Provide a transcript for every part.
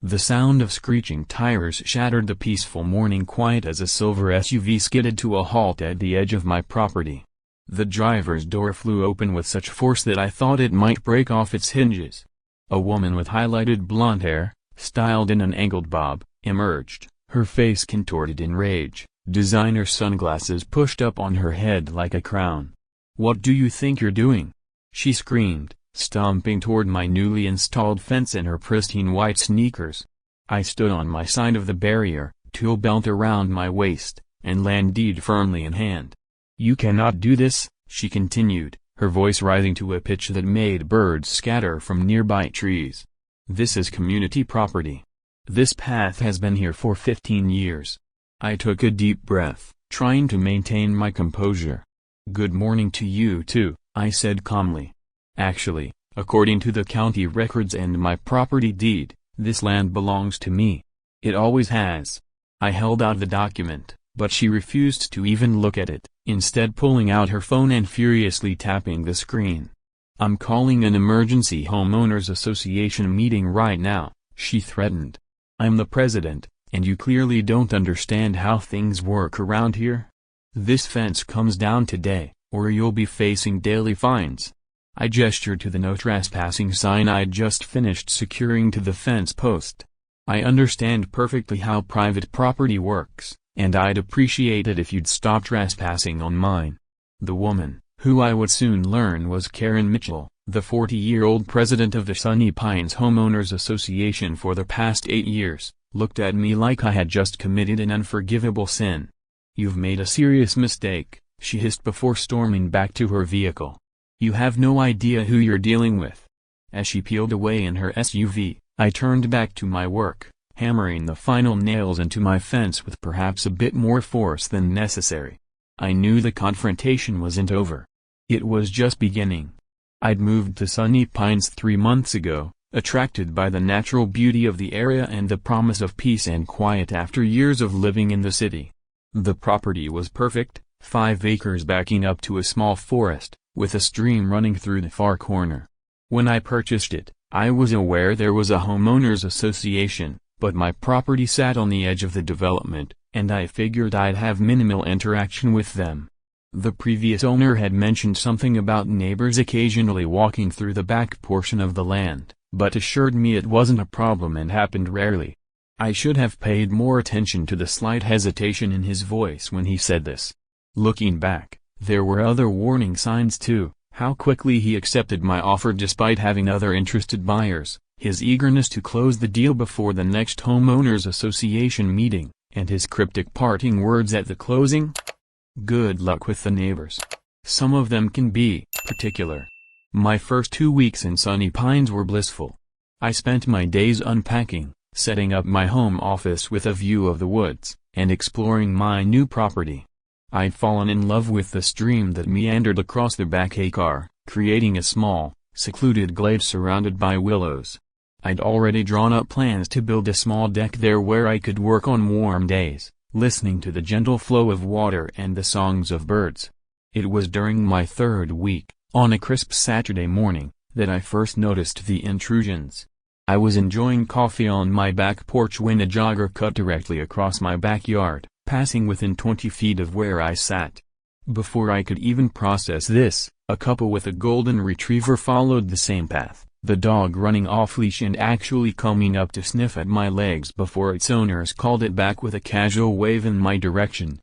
The sound of screeching tires shattered the peaceful morning quiet as a silver SUV skidded to a halt at the edge of my property. The driver's door flew open with such force that I thought it might break off its hinges. A woman with highlighted blonde hair, styled in an angled bob, emerged, her face contorted in rage, designer sunglasses pushed up on her head like a crown. "What do you think you're doing?" she screamed, stomping toward my newly installed fence in her pristine white sneakers. I stood on my side of the barrier, tool belt around my waist, and land deed firmly in hand. "You cannot do this," she continued, her voice rising to a pitch that made birds scatter from nearby trees. "This is community property. This path has been here for 15 years. I took a deep breath, trying to maintain my composure. "Good morning to you too," I said calmly. "Actually, according to the county records and my property deed, this land belongs to me. It always has." I held out the document, but she refused to even look at it, instead pulling out her phone and furiously tapping the screen. "I'm calling an emergency homeowners association meeting right now," she threatened. "I'm the president, and you clearly don't understand how things work around here. This fence comes down today, or you'll be facing daily fines." I gestured to the no trespassing sign I'd just finished securing to the fence post. "I understand perfectly how private property works, and I'd appreciate it if you'd stop trespassing on mine." The woman, who I would soon learn was Karen Mitchell, the 40-year-old president of the Sunny Pines Homeowners Association for the past 8 years, looked at me like I had just committed an unforgivable sin. "You've made a serious mistake," she hissed before storming back to her vehicle. "You have no idea who you're dealing with." As she peeled away in her SUV, I turned back to my work, hammering the final nails into my fence with perhaps a bit more force than necessary. I knew the confrontation wasn't over. It was just beginning. I'd moved to Sunny Pines 3 months ago, attracted by the natural beauty of the area and the promise of peace and quiet after years of living in the city. The property was perfect, 5 acres backing up to a small forest, with a stream running through the far corner. When I purchased it, I was aware there was a homeowners association, but my property sat on the edge of the development, and I figured I'd have minimal interaction with them. The previous owner had mentioned something about neighbors occasionally walking through the back portion of the land, but assured me it wasn't a problem and happened rarely. I should have paid more attention to the slight hesitation in his voice when he said this. Looking back, there were other warning signs too: how quickly he accepted my offer despite having other interested buyers, his eagerness to close the deal before the next homeowners association meeting, and his cryptic parting words at the closing. Good luck with the neighbors. Some of them can be particular. My first 2 weeks in Sunny Pines were blissful. I spent my days unpacking, setting up my home office with a view of the woods, and exploring my new property. I'd fallen in love with the stream that meandered across the back acre, creating a small, secluded glade surrounded by willows. I'd already drawn up plans to build a small deck there where I could work on warm days, listening to the gentle flow of water and the songs of birds. It was during my 3rd week, on a crisp Saturday morning, that I first noticed the intrusions. I was enjoying coffee on my back porch when a jogger cut directly across my backyard, passing within 20 feet of where I sat. Before I could even process this, a couple with a golden retriever followed the same path, the dog running off-leash and actually coming up to sniff at my legs before its owners called it back with a casual wave in my direction.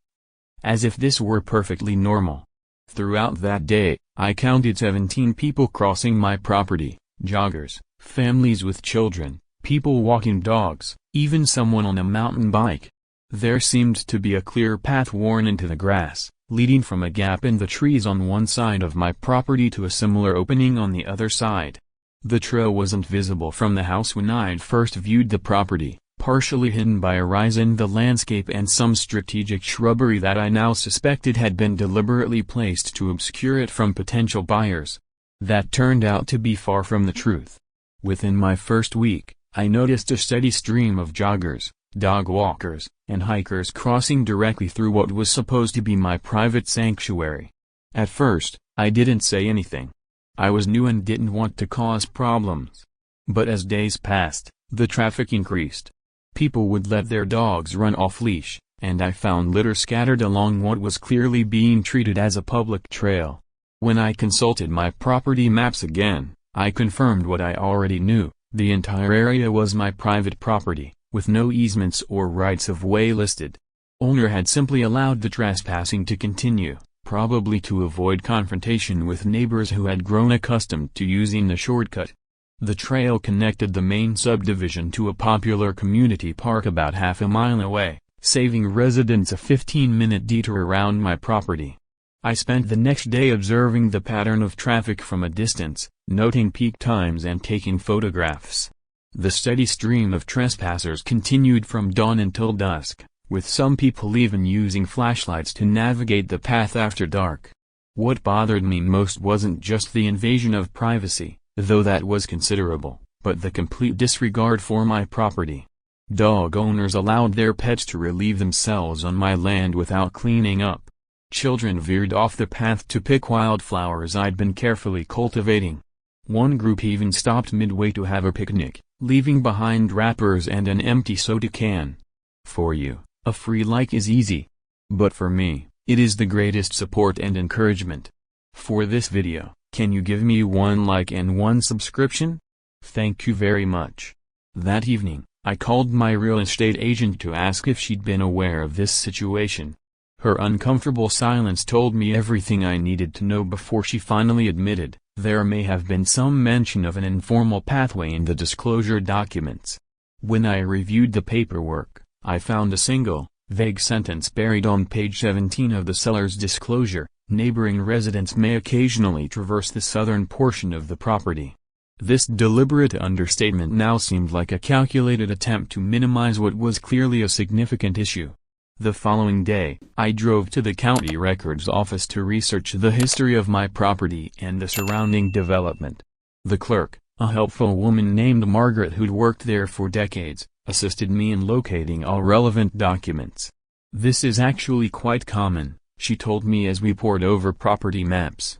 As if this were perfectly normal. Throughout that day, I counted 17 people crossing my property: joggers, families with children, people walking dogs, even someone on a mountain bike. There seemed to be a clear path worn into the grass, leading from a gap in the trees on one side of my property to a similar opening on the other side. The trail wasn't visible from the house when I'd first viewed the property, partially hidden by a rise in the landscape and some strategic shrubbery that I now suspected had been deliberately placed to obscure it from potential buyers. That turned out to be far from the truth. Within my first week, I noticed a steady stream of joggers, dog walkers, and hikers crossing directly through what was supposed to be my private sanctuary. At first, I didn't say anything. I was new and didn't want to cause problems. But as days passed, The traffic increased. People would let their dogs run off-leash, and I found litter scattered along what was clearly being treated as a public trail. When I consulted my property maps again, I confirmed what I already knew: the entire area was my private property, with no easements or rights of way listed. Owner had simply allowed the trespassing to continue, probably to avoid confrontation with neighbors who had grown accustomed to using the shortcut. The trail connected the main subdivision to a popular community park about half a mile away, saving residents a 15-minute detour around my property. I spent the next day observing the pattern of traffic from a distance, noting peak times and taking photographs. The steady stream of trespassers continued from dawn until dusk, with some people even using flashlights to navigate the path after dark. What bothered me most wasn't just the invasion of privacy, though that was considerable, but the complete disregard for my property. Dog owners allowed their pets to relieve themselves on my land without cleaning up. Children veered off the path to pick wildflowers I'd been carefully cultivating. One group even stopped midway to have a picnic, leaving behind wrappers and an empty soda can. For you, a free like is easy. But for me, it is the greatest support and encouragement. For this video, can you give me 1 like and 1 subscription? Thank you very much. That evening, I called my real estate agent to ask if she'd been aware of this situation. Her uncomfortable silence told me everything I needed to know before she finally admitted, there may have been some mention of an informal pathway in the disclosure documents. When I reviewed the paperwork, I found a single, vague sentence buried on page 17 of the seller's disclosure: neighboring residents may occasionally traverse the southern portion of the property. This deliberate understatement now seemed like a calculated attempt to minimize what was clearly a significant issue. The following day, I drove to the county records office to research the history of my property and the surrounding development. The clerk, a helpful woman named Margaret who'd worked there for decades, assisted me in locating all relevant documents. This is actually quite common, she told me as we pored over property maps.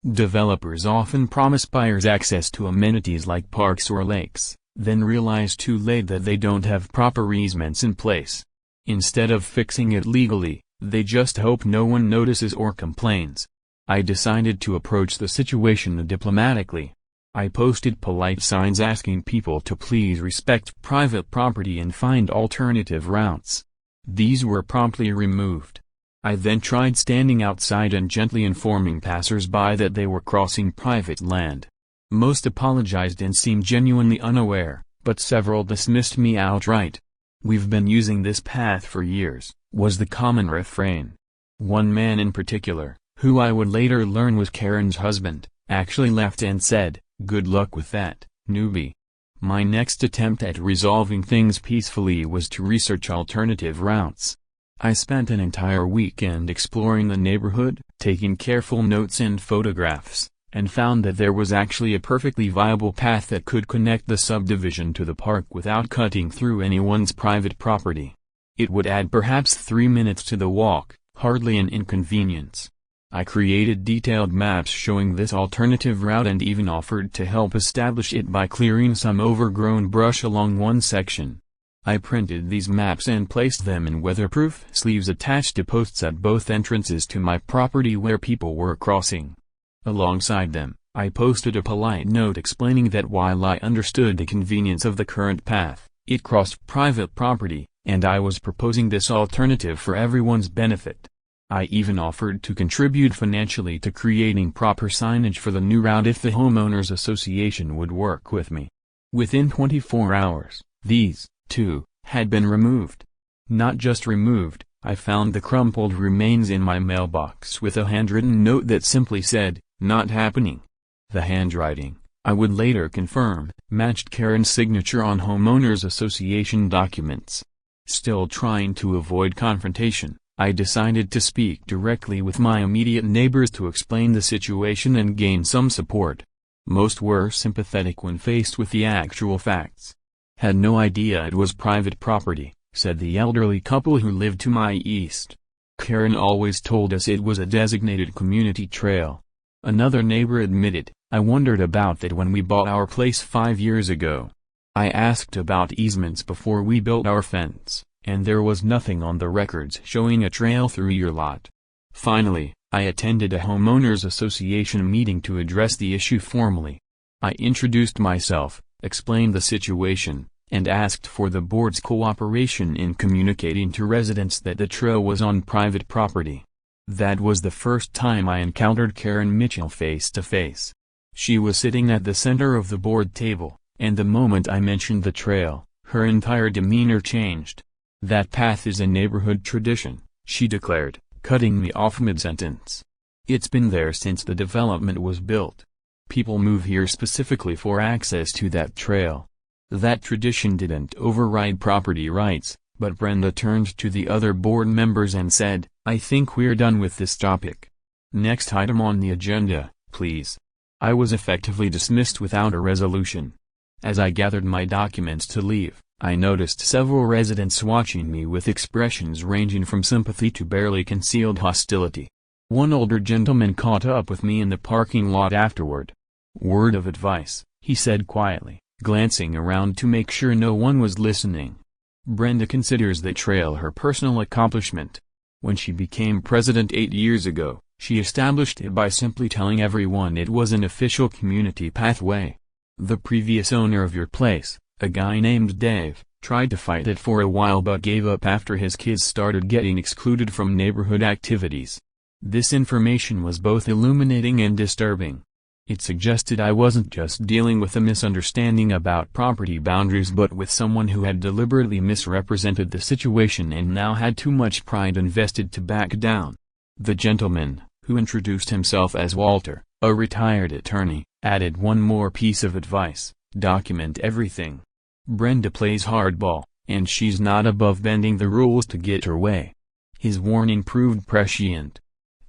Developers often promise buyers access to amenities like parks or lakes, then realize too late that they don't have proper easements in place. Instead of fixing it legally, they just hope no one notices or complains. I decided to approach the situation diplomatically. I posted polite signs asking people to please respect private property and find alternative routes. These were promptly removed. I then tried standing outside and gently informing passers-by that they were crossing private land. Most apologized and seemed genuinely unaware, but several dismissed me outright. "We've been using this path for years," was the common refrain. One man in particular, who I would later learn was Karen's husband, actually left and said, "Good luck with that, newbie." My next attempt at resolving things peacefully was to research alternative routes. I spent an entire weekend exploring the neighborhood, taking careful notes and photographs, and found that there was actually a perfectly viable path that could connect the subdivision to the park without cutting through anyone's private property. It would add perhaps 3 minutes to the walk, hardly an inconvenience. I created detailed maps showing this alternative route and even offered to help establish it by clearing some overgrown brush along one section. I printed these maps and placed them in weatherproof sleeves attached to posts at both entrances to my property where people were crossing. Alongside them, I posted a polite note explaining that while I understood the convenience of the current path, it crossed private property, and I was proposing this alternative for everyone's benefit. I even offered to contribute financially to creating proper signage for the new route if the homeowners association would work with me. Within 24 hours, these, too, had been removed. Not just removed, I found the crumpled remains in my mailbox with a handwritten note that simply said, "Not happening." The handwriting, I would later confirm, matched Karen's signature on homeowners association documents. Still trying to avoid confrontation, I decided to speak directly with my immediate neighbors to explain the situation and gain some support. Most were sympathetic when faced with the actual facts. "Had no idea it was private property," said the elderly couple who lived to my east. "Karen always told us it was a designated community trail." Another neighbor admitted, "I wondered about that when we bought our place 5 years ago. I asked about easements before we built our fence, and there was nothing on the records showing a trail through your lot. Finally, I attended a homeowners association meeting to address the issue formally. I introduced myself, explained the situation, and asked for the board's cooperation in communicating to residents that the trail was on private property. That was the first time I encountered Karen Mitchell face to face. She was sitting at the center of the board table, and the moment I mentioned the trail, her entire demeanor changed. "That path is a neighborhood tradition," she declared, cutting me off mid-sentence. "It's been there since the development was built. People move here specifically for access to that trail." That tradition didn't override property rights, but Brenda turned to the other board members and said, "I think we're done with this topic. Next item on the agenda, please." I was effectively dismissed without a resolution. As I gathered my documents to leave, I noticed several residents watching me with expressions ranging from sympathy to barely concealed hostility. One older gentleman caught up with me in the parking lot afterward. "Word of advice," he said quietly, glancing around to make sure no one was listening. "Brenda considers the trail her personal accomplishment. When she became president 8 years ago, she established it by simply telling everyone it was an official community pathway. The previous owner of your place, a guy named Dave, tried to fight it for a while but gave up after his kids started getting excluded from neighborhood activities." This information was both illuminating and disturbing. It suggested I wasn't just dealing with a misunderstanding about property boundaries but with someone who had deliberately misrepresented the situation and now had too much pride invested to back down. The gentleman, who introduced himself as Walter, a retired attorney, added one more piece of advice: document everything. Brenda plays hardball, and she's not above bending the rules to get her way. His warning proved prescient.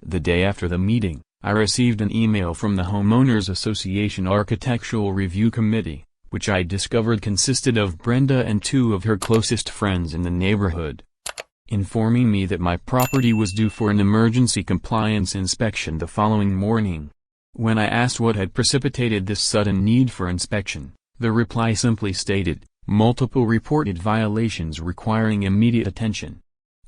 The day after the meeting, I received an email from the Homeowners Association Architectural Review Committee, which I discovered consisted of Brenda and 2 of her closest friends in the neighborhood, informing me that my property was due for an emergency compliance inspection the following morning. When I asked what had precipitated this sudden need for inspection, the reply simply stated, "Multiple reported violations requiring immediate attention."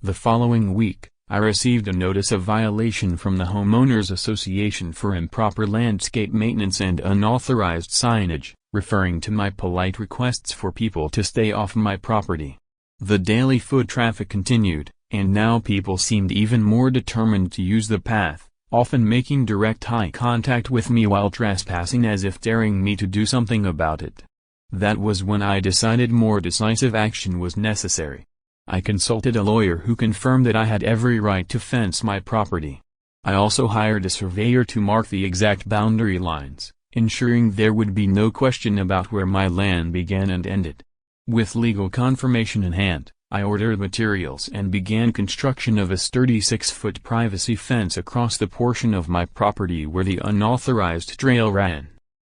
The following week, I received a notice of violation from the Homeowners Association for improper landscape maintenance and unauthorized signage, referring to my polite requests for people to stay off my property. The daily foot traffic continued, and now people seemed even more determined to use the path, often making direct eye contact with me while trespassing as if daring me to do something about it. That was when I decided more decisive action was necessary. I consulted a lawyer who confirmed that I had every right to fence my property. I also hired a surveyor to mark the exact boundary lines, ensuring there would be no question about where my land began and ended. With legal confirmation in hand, I ordered materials and began construction of a sturdy 6-foot privacy fence across the portion of my property where the unauthorized trail ran.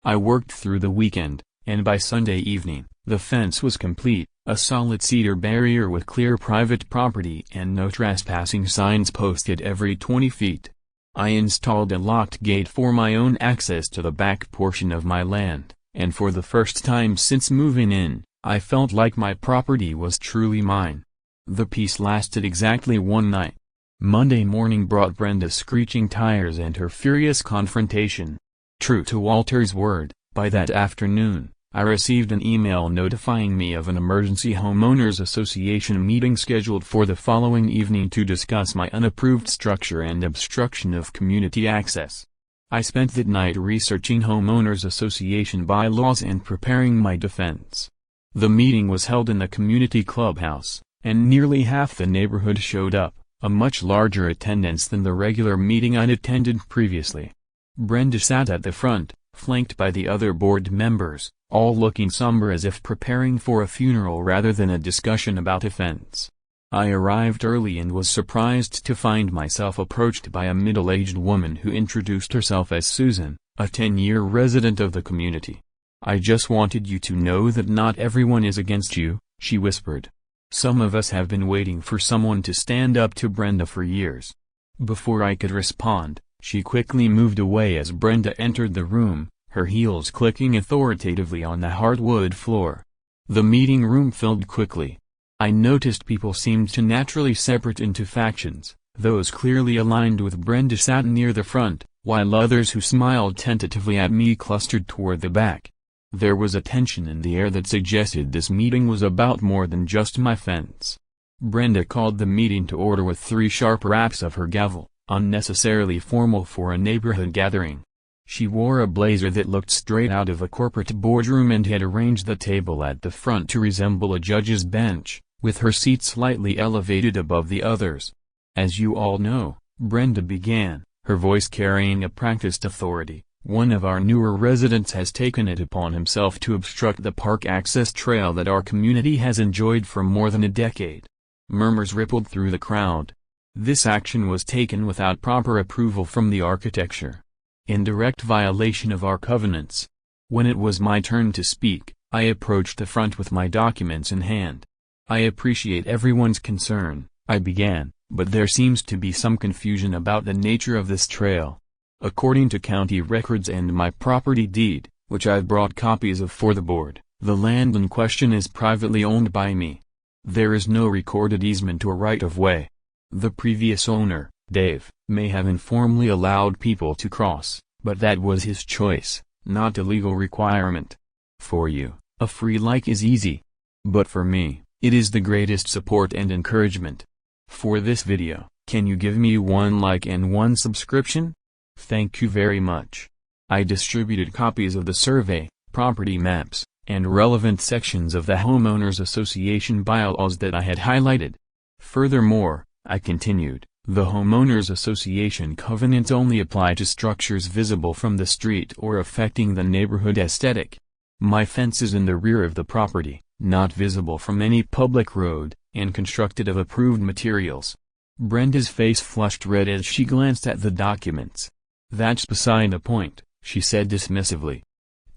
I worked through the weekend, and by Sunday evening, the fence was complete, a solid cedar barrier with clear private property and no trespassing signs posted every 20 feet. I installed a locked gate for my own access to the back portion of my land, and for the first time since moving in, I felt like my property was truly mine. The peace lasted exactly one night. Monday morning brought Brenda's screeching tires and her furious confrontation. True to Walter's word, by that afternoon, I received an email notifying me of an emergency homeowners association meeting scheduled for the following evening to discuss my unapproved structure and obstruction of community access. I spent that night researching homeowners association bylaws and preparing my defense. The meeting was held in the community clubhouse, and nearly half the neighborhood showed up, a much larger attendance than the regular meeting I'd attended previously. Brenda sat at the front, flanked by the other board members, all looking somber as if preparing for a funeral rather than a discussion about a fence. I arrived early and was surprised to find myself approached by a middle-aged woman who introduced herself as Susan, a 10-year resident of the community. "I just wanted you to know that not everyone is against you," she whispered. "Some of us have been waiting for someone to stand up to Brenda for years." Before I could respond, she quickly moved away as Brenda entered the room, her heels clicking authoritatively on the hardwood floor. The meeting room filled quickly. I noticed people seemed to naturally separate into factions. Those clearly aligned with Brenda sat near the front, while others who smiled tentatively at me clustered toward the back. There was a tension in the air that suggested this meeting was about more than just my fence. Brenda called the meeting to order with 3 sharp raps of her gavel, unnecessarily formal for a neighborhood gathering. She wore a blazer that looked straight out of a corporate boardroom and had arranged the table at the front to resemble a judge's bench, with her seat slightly elevated above the others. "As you all know," Brenda began, her voice carrying a practiced authority, "one of our newer residents has taken it upon himself to obstruct the park access trail that our community has enjoyed for more than a decade." Murmurs rippled through the crowd. This action was taken without proper approval from the architecture, in direct violation of our covenants. When it was my turn to speak, I approached the front with my documents in hand. "I appreciate everyone's concern," I began, "but there seems to be some confusion about the nature of this trail. According to county records and my property deed, which I've brought copies of for the board, the land in question is privately owned by me. There is no recorded easement or right-of-way. The previous owner, Dave, may have informally allowed people to cross, but that was his choice, not a legal requirement. For you, a free like is easy. But for me, it is the greatest support and encouragement. For this video, can you give me 1 like and 1 subscription? Thank you very much." I distributed copies of the survey, property maps, and relevant sections of the Homeowners Association bylaws that I had highlighted. Furthermore, I continued, the Homeowners Association covenants only apply to structures visible from the street or affecting the neighborhood aesthetic. My fence is in the rear of the property, not visible from any public road, and constructed of approved materials. Brenda's face flushed red as she glanced at the documents. "That's beside the point," she said dismissively.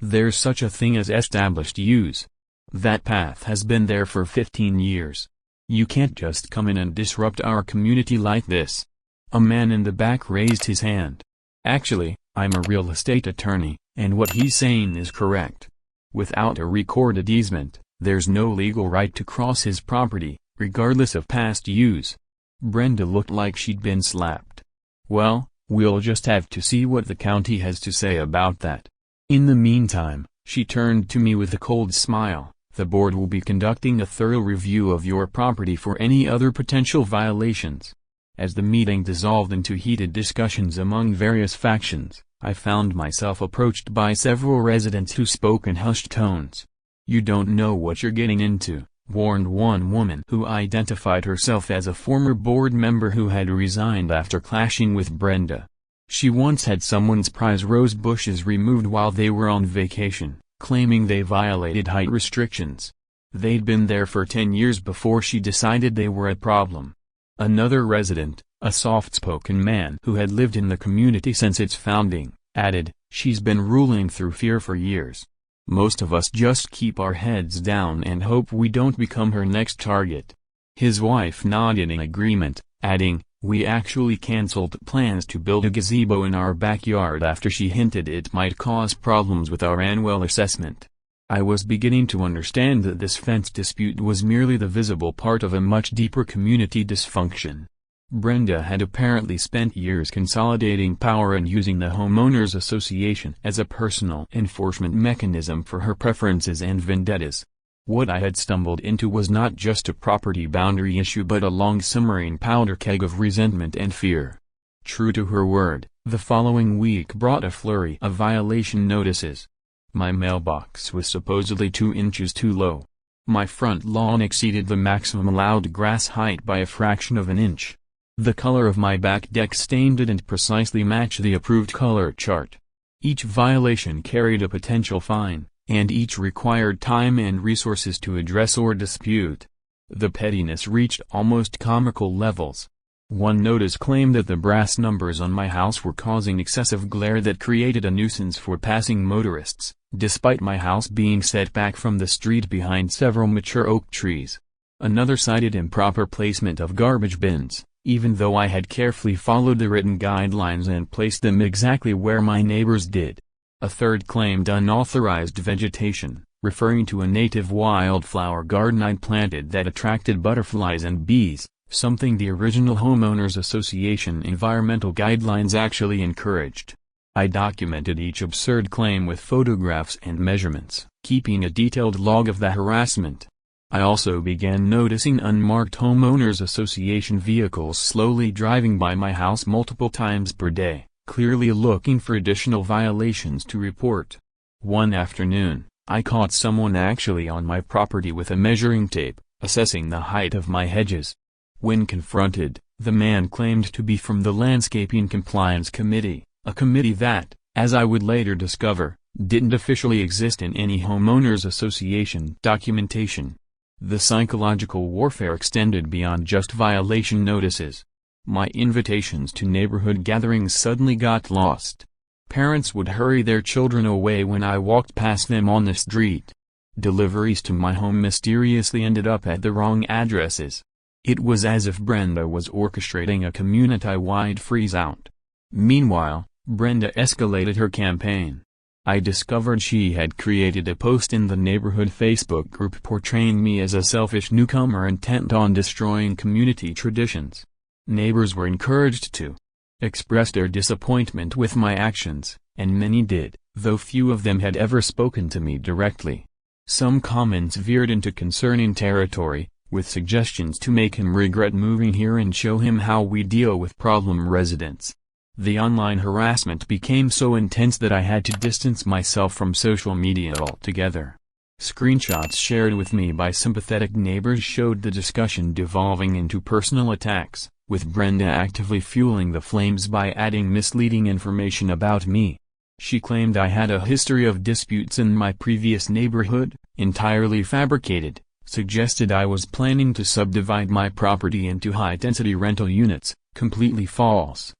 "There's such a thing as established use. That path has been there for 15 years. You can't just come in and disrupt our community like this." A man in the back raised his hand. "Actually, I'm a real estate attorney, and what he's saying is correct. Without a recorded easement, there's no legal right to cross his property, regardless of past use." Brenda looked like she'd been slapped. "Well, we'll just have to see what the county has to say about that. In the meantime," she turned to me with a cold smile, "the board will be conducting a thorough review of your property for any other potential violations." As the meeting dissolved into heated discussions among various factions, I found myself approached by several residents who spoke in hushed tones. "You don't know what you're getting into," warned one woman who identified herself as a former board member who had resigned after clashing with Brenda. She once had someone's prize rose bushes removed while they were on vacation, claiming they violated height restrictions. They'd been there for 10 years before she decided they were a problem. Another resident, a soft-spoken man who had lived in the community since its founding, added, "She's been ruling through fear for years. Most of us just keep our heads down and hope we don't become her next target." His wife nodded in agreement, adding, "We actually canceled plans to build a gazebo in our backyard after she hinted it might cause problems with our annual assessment." I was beginning to understand that this fence dispute was merely the visible part of a much deeper community dysfunction. Brenda had apparently spent years consolidating power and using the Homeowners Association as a personal enforcement mechanism for her preferences and vendettas. What I had stumbled into was not just a property boundary issue but a long-simmering powder keg of resentment and fear. True to her word, the following week brought a flurry of violation notices. My mailbox was supposedly 2 inches too low. My front lawn exceeded the maximum allowed grass height by a fraction of an inch. The color of my back deck stain didn't precisely match the approved color chart. Each violation carried a potential fine, and each required time and resources to address or dispute. The pettiness reached almost comical levels. One notice claimed that the brass numbers on my house were causing excessive glare that created a nuisance for passing motorists, despite my house being set back from the street behind several mature oak trees. Another cited improper placement of garbage bins, even though I had carefully followed the written guidelines and placed them exactly where my neighbors did. A third claimed unauthorized vegetation, referring to a native wildflower garden I'd planted that attracted butterflies and bees, something the original Homeowners Association environmental guidelines actually encouraged. I documented each absurd claim with photographs and measurements, keeping a detailed log of the harassment. I also began noticing unmarked Homeowners Association vehicles slowly driving by my house multiple times per day, clearly looking for additional violations to report. One afternoon, I caught someone actually on my property with a measuring tape, assessing the height of my hedges. When confronted, the man claimed to be from the Landscaping Compliance Committee, a committee that, as I would later discover, didn't officially exist in any Homeowners Association documentation. The psychological warfare extended beyond just violation notices. My invitations to neighborhood gatherings suddenly got lost. Parents would hurry their children away when I walked past them on the street. Deliveries to my home mysteriously ended up at the wrong addresses. It was as if Brenda was orchestrating a community-wide freeze-out. Meanwhile, Brenda escalated her campaign. I discovered she had created a post in the neighborhood Facebook group portraying me as a selfish newcomer intent on destroying community traditions. Neighbors were encouraged to express their disappointment with my actions, and many did, though few of them had ever spoken to me directly. Some comments veered into concerning territory, with suggestions to make him regret moving here and show him how we deal with problem residents. The online harassment became so intense that I had to distance myself from social media altogether. Screenshots shared with me by sympathetic neighbors showed the discussion devolving into personal attacks, with Brenda actively fueling the flames by adding misleading information about me. She claimed I had a history of disputes in my previous neighborhood, entirely fabricated, suggested I was planning to subdivide my property into high-density rental units, completely false,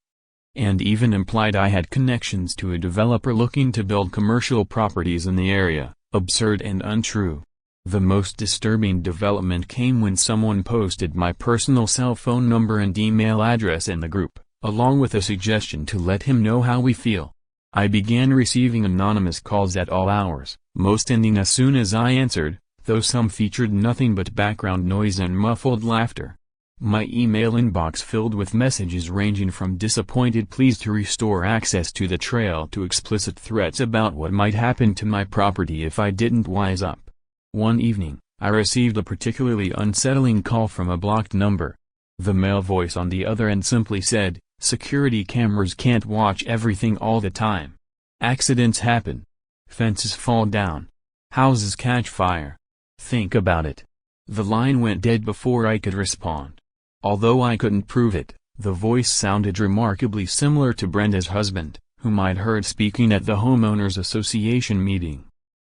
and even implied I had connections to a developer looking to build commercial properties in the area, absurd and untrue. The most disturbing development came when someone posted my personal cell phone number and email address in the group, along with a suggestion to let him know how we feel. I began receiving anonymous calls at all hours, most ending as soon as I answered, though some featured nothing but background noise and muffled laughter. My email inbox filled with messages ranging from disappointed pleas to restore access to the trail to explicit threats about what might happen to my property if I didn't wise up. One evening, I received a particularly unsettling call from a blocked number. The male voice on the other end simply said, "Security cameras can't watch everything all the time. Accidents happen. Fences fall down. Houses catch fire. Think about it." The line went dead before I could respond. Although I couldn't prove it, the voice sounded remarkably similar to Brenda's husband, whom I'd heard speaking at the Homeowners Association meeting.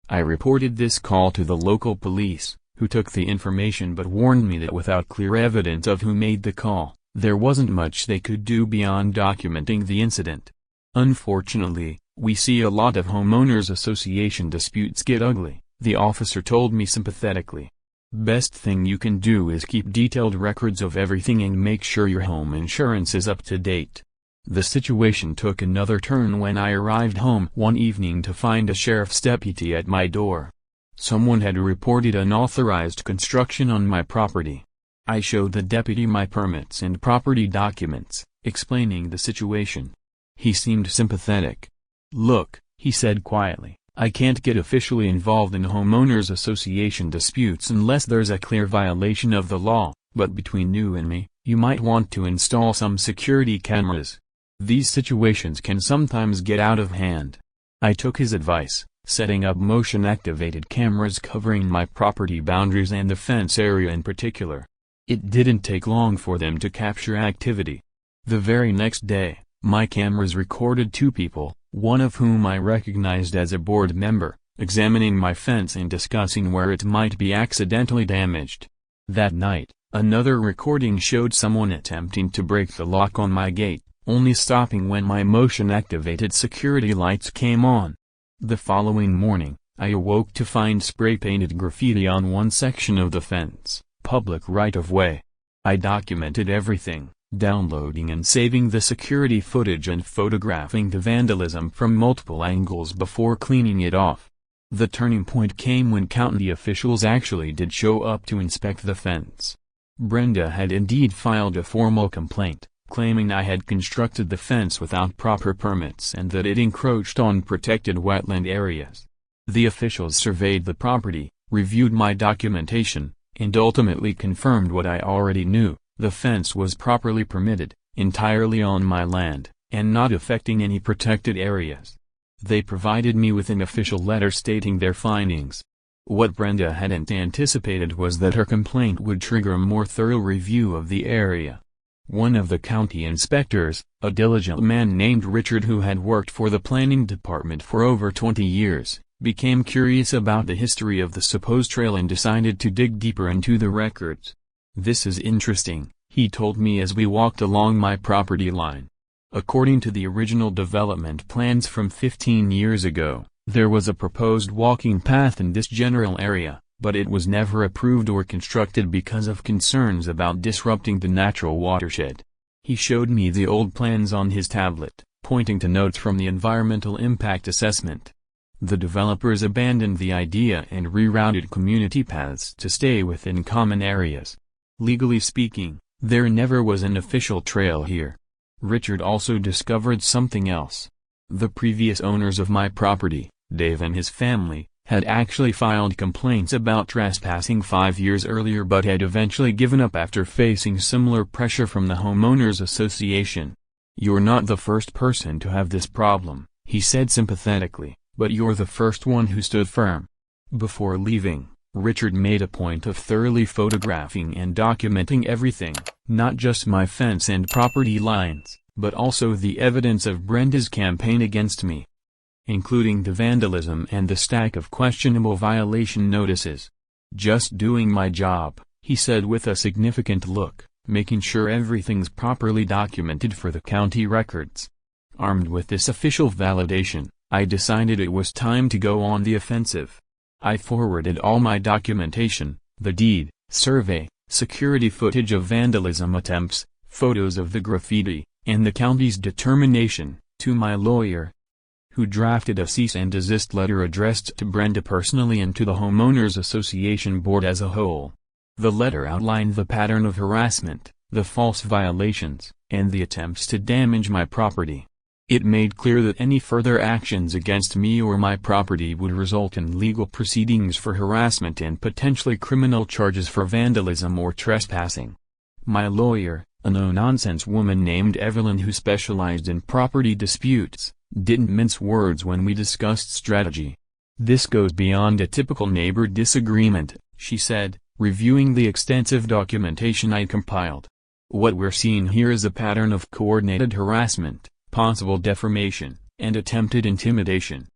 I reported this call to the local police, who took the information but warned me that without clear evidence of who made the call, there wasn't much they could do beyond documenting the incident. Unfortunately, we see a lot of Homeowners Association disputes get ugly, the officer told me sympathetically. Best thing you can do is keep detailed records of everything and make sure your home insurance is up to date. The situation took another turn when I arrived home one evening to find a sheriff's deputy at my door. Someone had reported unauthorized construction on my property. I showed the deputy my permits and property documents, explaining the situation. He seemed sympathetic. "Look," he said quietly, "I can't get officially involved in Homeowners Association disputes unless there's a clear violation of the law, but between you and me, you might want to install some security cameras. These situations can sometimes get out of hand." I took his advice, setting up motion-activated cameras covering my property boundaries and the fence area in particular. It didn't take long for them to capture activity. The very next day, my cameras recorded two people, one of whom I recognized as a board member, examining my fence and discussing where it might be accidentally damaged. That night, another recording showed someone attempting to break the lock on my gate, only stopping when my motion-activated security lights came on. The following morning, I awoke to find spray-painted graffiti on one section of the fence, "Public right-of-way." I documented everything, downloading and saving the security footage and photographing the vandalism from multiple angles before cleaning it off. The turning point came when county officials actually did show up to inspect the fence. Brenda had indeed filed a formal complaint, claiming I had constructed the fence without proper permits and that it encroached on protected wetland areas. The officials surveyed the property, reviewed my documentation, and ultimately confirmed what I already knew: the fence was properly permitted, entirely on my land, and not affecting any protected areas. They provided me with an official letter stating their findings. What Brenda hadn't anticipated was that her complaint would trigger a more thorough review of the area. One of the county inspectors, a diligent man named Richard who had worked for the planning department for over 20 years, became curious about the history of the supposed trail and decided to dig deeper into the records. "This is interesting," he told me as we walked along my property line. According to the original development plans from 15 years ago, there was a proposed walking path in this general area, but it was never approved or constructed because of concerns about disrupting the natural watershed. He showed me the old plans on his tablet, pointing to notes from the environmental impact assessment. The developers abandoned the idea and rerouted community paths to stay within common areas. Legally speaking, there never was an official trail here. Richard also discovered something else. The previous owners of my property, Dave and his family, had actually filed complaints about trespassing 5 years earlier but had eventually given up after facing similar pressure from the homeowners association. "You're not the first person to have this problem," he said sympathetically, "but you're the first one who stood firm." Before leaving, Richard made a point of thoroughly photographing and documenting everything, not just my fence and property lines, but also the evidence of Brenda's campaign against me, including the vandalism and the stack of questionable violation notices. "Just doing my job," he said with a significant look, "making sure everything's properly documented for the county records." Armed with this official validation, I decided it was time to go on the offensive. I forwarded all my documentation, the deed, survey, security footage of vandalism attempts, photos of the graffiti, and the county's determination, to my lawyer, who drafted a cease and desist letter addressed to Brenda personally and to the Homeowners Association Board as a whole. The letter outlined the pattern of harassment, the false violations, and the attempts to damage my property. It made clear that any further actions against me or my property would result in legal proceedings for harassment and potentially criminal charges for vandalism or trespassing. My lawyer, a no-nonsense woman named Evelyn who specialized in property disputes, didn't mince words when we discussed strategy. "This goes beyond a typical neighbor disagreement," she said, reviewing the extensive documentation I compiled. "What we're seeing here is a pattern of coordinated harassment, possible defamation, and attempted intimidation.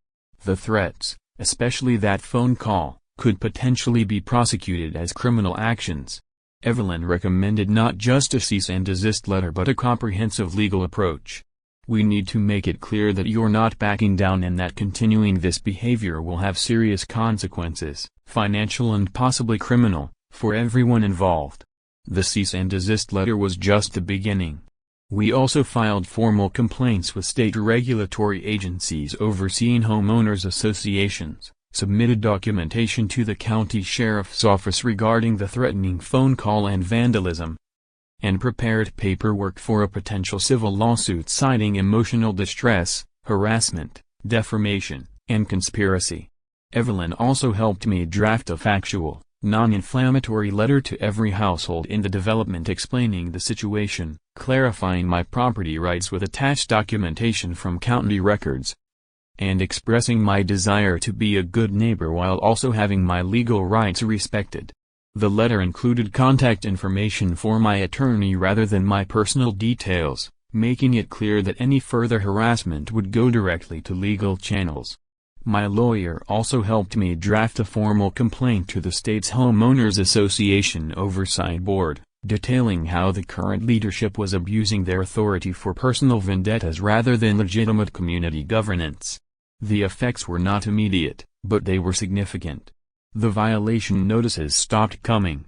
The threats, especially that phone call, could potentially be prosecuted as criminal actions." Evelyn recommended not just a cease and desist letter but a comprehensive legal approach. "We need to make it clear that you're not backing down and that continuing this behavior will have serious consequences, financial and possibly criminal, for everyone involved." The cease and desist letter was just the beginning. We also filed formal complaints with state regulatory agencies overseeing homeowners associations, submitted documentation to the county sheriff's office regarding the threatening phone call and vandalism, and prepared paperwork for a potential civil lawsuit citing emotional distress, harassment, defamation, and conspiracy. Evelyn also helped me draft a factual, non-inflammatory letter to every household in the development explaining the situation, clarifying my property rights with attached documentation from county records, and expressing my desire to be a good neighbor while also having my legal rights respected. The letter included contact information for my attorney rather than my personal details, making it clear that any further harassment would go directly to legal channels. My lawyer also helped me draft a formal complaint to the state's Homeowners Association Oversight Board, detailing how the current leadership was abusing their authority for personal vendettas rather than legitimate community governance. The effects were not immediate, but they were significant. The violation notices stopped coming.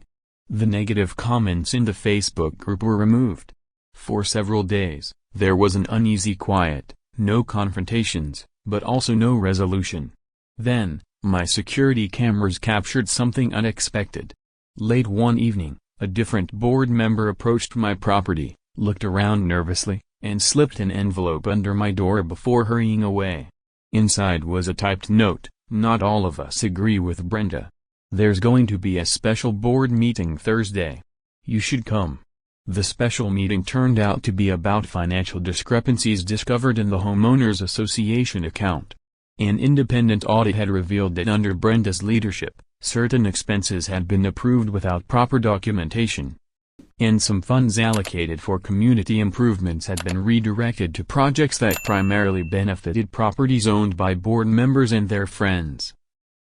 The negative comments in the Facebook group were removed. For several days, there was an uneasy quiet, no confrontations, but also no resolution. Then, My security cameras captured something unexpected. Late one evening, a different board member approached my property, looked around nervously, and slipped an envelope under my door before hurrying away. Inside was a typed note: "Not all of us agree with Brenda. There's going to be a special board meeting Thursday. You should come." The special meeting turned out to be about financial discrepancies discovered in the Homeowners Association account. An independent audit had revealed that under Brenda's leadership, certain expenses had been approved without proper documentation, and some funds allocated for community improvements had been redirected to projects that primarily benefited properties owned by board members and their friends,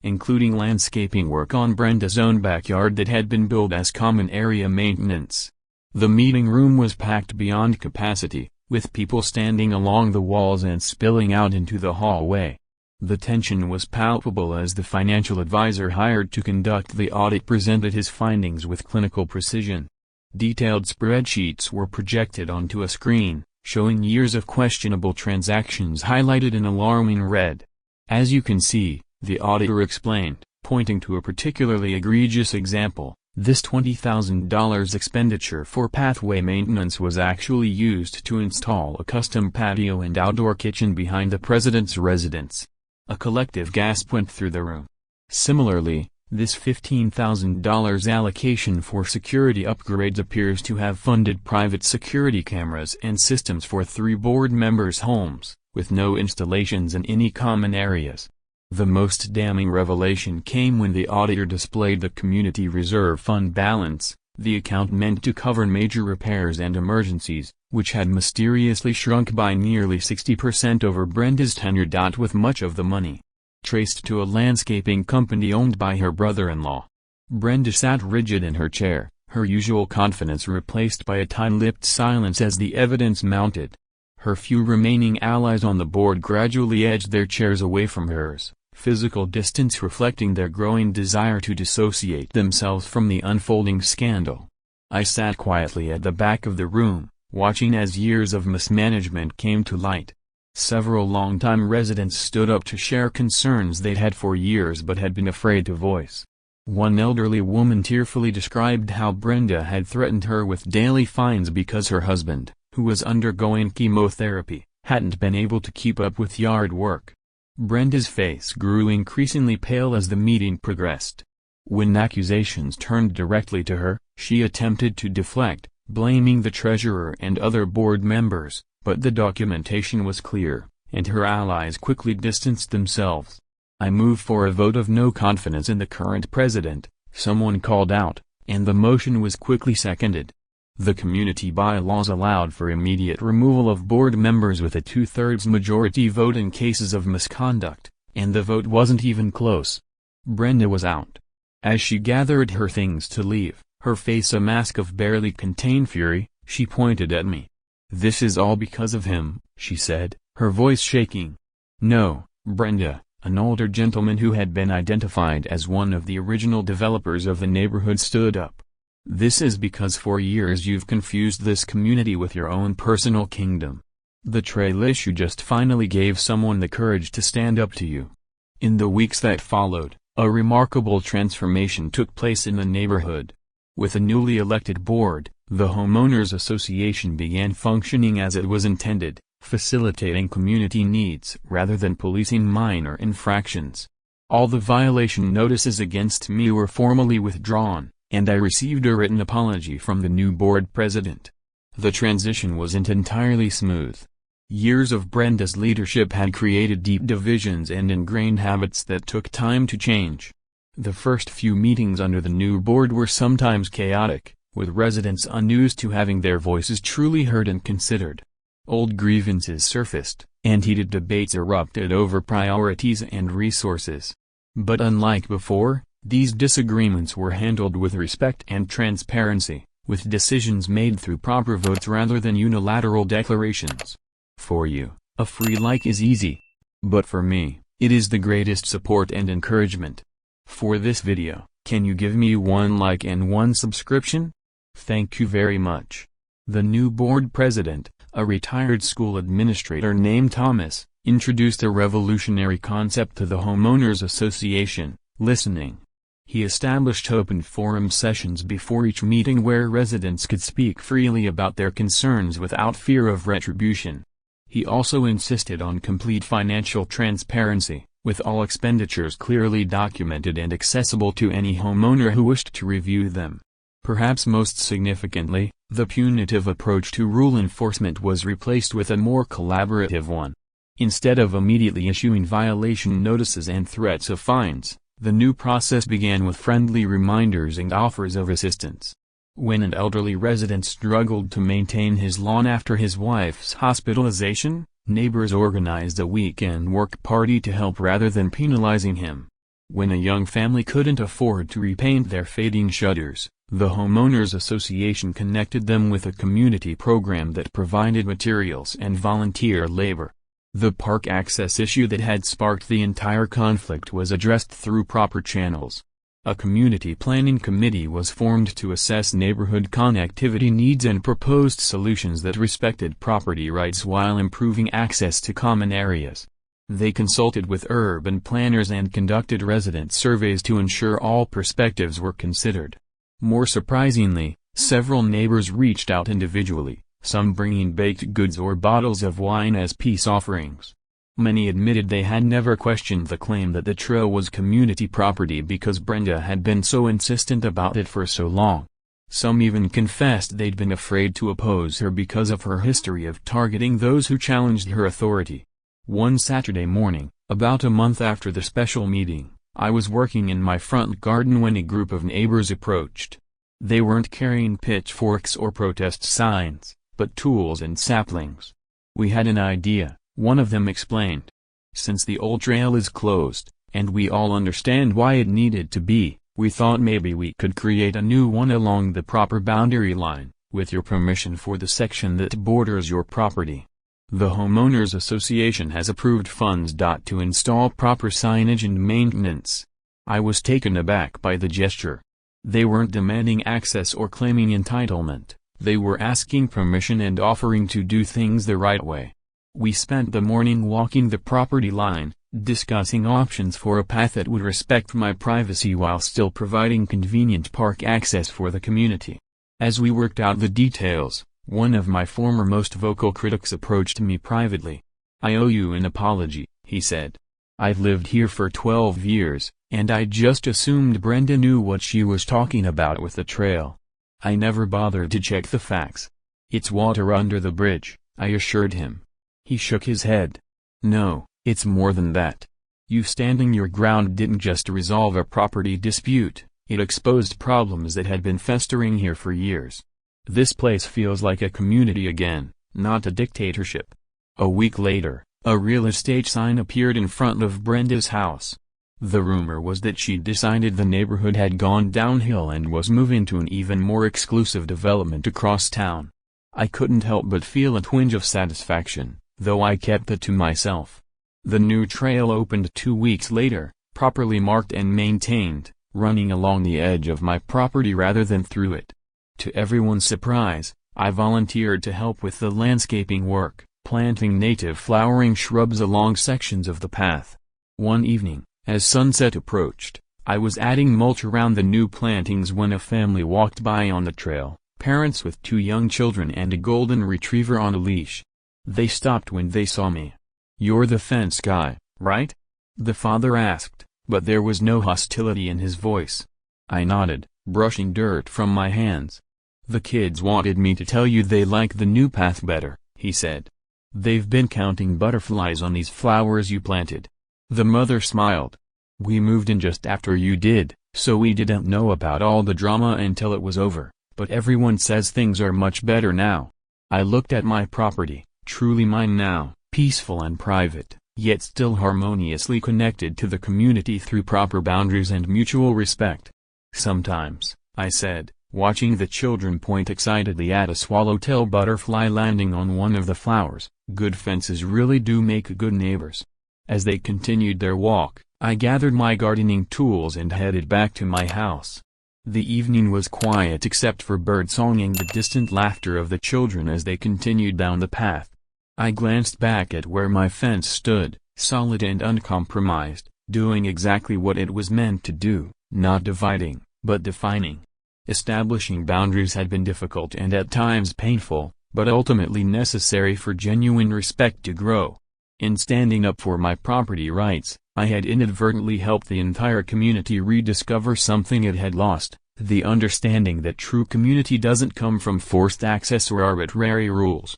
including landscaping work on Brenda's own backyard that had been billed as common area maintenance. The meeting room was packed beyond capacity, with people standing along the walls and spilling out into the hallway. The tension was palpable as the financial advisor hired to conduct the audit presented his findings with clinical precision. Detailed spreadsheets were projected onto a screen, showing years of questionable transactions highlighted in alarming red. "As you can see," the auditor explained, pointing to a particularly egregious example, "this $20,000 expenditure for pathway maintenance was actually used to install a custom patio and outdoor kitchen behind the president's residence." A collective gasp went through the room. Similarly, this $15,000 allocation for security upgrades appears to have funded private security cameras and systems for 3 board members' homes, with no installations in any common areas. The most damning revelation came when the auditor displayed the Community Reserve Fund balance, the account meant to cover major repairs and emergencies, which had mysteriously shrunk by nearly 60% over Brenda's tenure. With much of the money traced to a landscaping company owned by her brother-in-law. Brenda sat rigid in her chair, her usual confidence replaced by a tight-lipped silence as the evidence mounted. Her few remaining allies on the board gradually edged their chairs away from hers, physical distance reflecting their growing desire to dissociate themselves from the unfolding scandal. I sat quietly at the back of the room, watching as years of mismanagement came to light. Several longtime residents stood up to share concerns they'd had for years but had been afraid to voice. One elderly woman tearfully described how Brenda had threatened her with daily fines because her husband, who was undergoing chemotherapy, hadn't been able to keep up with yard work. Brenda's face grew increasingly pale as the meeting progressed. When accusations turned directly to her, she attempted to deflect, blaming the treasurer and other board members, but the documentation was clear, and her allies quickly distanced themselves. "I move for a vote of no confidence in the current president," someone called out, and the motion was quickly seconded. The community bylaws allowed for immediate removal of board members with a 2/3 majority vote in cases of misconduct, and the vote wasn't even close. Brenda was out. As she gathered her things to leave, her face a mask of barely contained fury, she pointed at me. "This is all because of him," she said, her voice shaking. "No, Brenda," an older gentleman who had been identified as one of the original developers of the neighborhood stood up. "This is because for years you've confused this community with your own personal kingdom. The trail issue just finally gave someone the courage to stand up to you." In the weeks that followed, a remarkable transformation took place in the neighborhood. With a newly elected board, the Homeowners Association began functioning as it was intended, facilitating community needs rather than policing minor infractions. All the violation notices against me were formally withdrawn, and I received a written apology from the new board president. The transition wasn't entirely smooth. Years of Brenda's leadership had created deep divisions and ingrained habits that took time to change. The first few meetings under the new board were sometimes chaotic, with residents unused to having their voices truly heard and considered. Old grievances surfaced, and heated debates erupted over priorities and resources. But unlike before, these disagreements were handled with respect and transparency, with decisions made through proper votes rather than unilateral declarations. For you, a free like is easy. But for me, it is the greatest support and encouragement. For this video, can you give me 1 like and 1 subscription? Thank you very much. The new board president, a retired school administrator named Thomas, introduced a revolutionary concept to the homeowners association: listening. He established open forum sessions before each meeting where residents could speak freely about their concerns without fear of retribution. He also insisted on complete financial transparency, with all expenditures clearly documented and accessible to any homeowner who wished to review them. Perhaps most significantly, the punitive approach to rule enforcement was replaced with a more collaborative one. Instead of immediately issuing violation notices and threats of fines, the new process began with friendly reminders and offers of assistance. When an elderly resident struggled to maintain his lawn after his wife's hospitalization, neighbors organized a weekend work party to help rather than penalizing him. When a young family couldn't afford to repaint their fading shutters, the homeowners association connected them with a community program that provided materials and volunteer labor. The park access issue that had sparked the entire conflict was addressed through proper channels. A community planning committee was formed to assess neighborhood connectivity needs and proposed solutions that respected property rights while improving access to common areas. They consulted with urban planners and conducted resident surveys to ensure all perspectives were considered. More surprisingly, several neighbors reached out individually, some bringing baked goods or bottles of wine as peace offerings. Many admitted they had never questioned the claim that the trail was community property because Brenda had been so insistent about it for so long. Some even confessed they'd been afraid to oppose her because of her history of targeting those who challenged her authority. One Saturday morning, about a month after the special meeting, I was working in my front garden when a group of neighbors approached. They weren't carrying pitchforks or protest signs, but tools and saplings. "We had an idea," one of them explained. "Since the old trail is closed, and we all understand why it needed to be, we thought maybe we could create a new one along the proper boundary line, with your permission for the section that borders your property. The homeowners association has approved funds to install proper signage and maintenance." I was taken aback by the gesture. They weren't demanding access or claiming entitlement, they were asking permission and offering to do things the right way. We spent the morning walking the property line, discussing options for a path that would respect my privacy while still providing convenient park access for the community. As we worked out the details, one of my former most vocal critics approached me privately. "I owe you an apology," he said. "I've lived here for 12 years, and I just assumed Brenda knew what she was talking about with the trail. I never bothered to check the facts. It's water under the bridge," I assured him. He shook his head. "No, it's more than that. You standing your ground didn't just resolve a property dispute, it exposed problems that had been festering here for years. This place feels like a community again, not a dictatorship." A week later, a real estate sign appeared in front of Brenda's house. The rumor was that she'd decided the neighborhood had gone downhill and was moving to an even more exclusive development across town. I couldn't help but feel a twinge of satisfaction, though I kept it to myself. The new trail opened 2 weeks later, properly marked and maintained, running along the edge of my property rather than through it. To everyone's surprise, I volunteered to help with the landscaping work, planting native flowering shrubs along sections of the path. One evening, as sunset approached, I was adding mulch around the new plantings when a family walked by on the trail, parents with 2 young children and a golden retriever on a leash. They stopped when they saw me. "You're the fence guy, right?" the father asked, but there was no hostility in his voice. I nodded, brushing dirt from my hands. "The kids wanted me to tell you they like the new path better," he said. "They've been counting butterflies on these flowers you planted." The mother smiled. "We moved in just after you did, so we didn't know about all the drama until it was over, but everyone says things are much better now." I looked at my property, truly mine now, peaceful and private, yet still harmoniously connected to the community through proper boundaries and mutual respect. "Sometimes," I said, watching the children point excitedly at a swallowtail butterfly landing on one of the flowers, "good fences really do make good neighbors." As they continued their walk, I gathered my gardening tools and headed back to my house. The evening was quiet except for birdsong and the distant laughter of the children as they continued down the path. I glanced back at where my fence stood, solid and uncompromised, doing exactly what it was meant to do, not dividing, but defining. Establishing boundaries had been difficult and at times painful, but ultimately necessary for genuine respect to grow. In standing up for my property rights, I had inadvertently helped the entire community rediscover something it had lost, the understanding that true community doesn't come from forced access or arbitrary rules,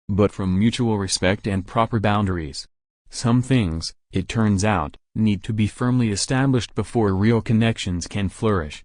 but from mutual respect and proper boundaries. Some things, it turns out, need to be firmly established before real connections can flourish.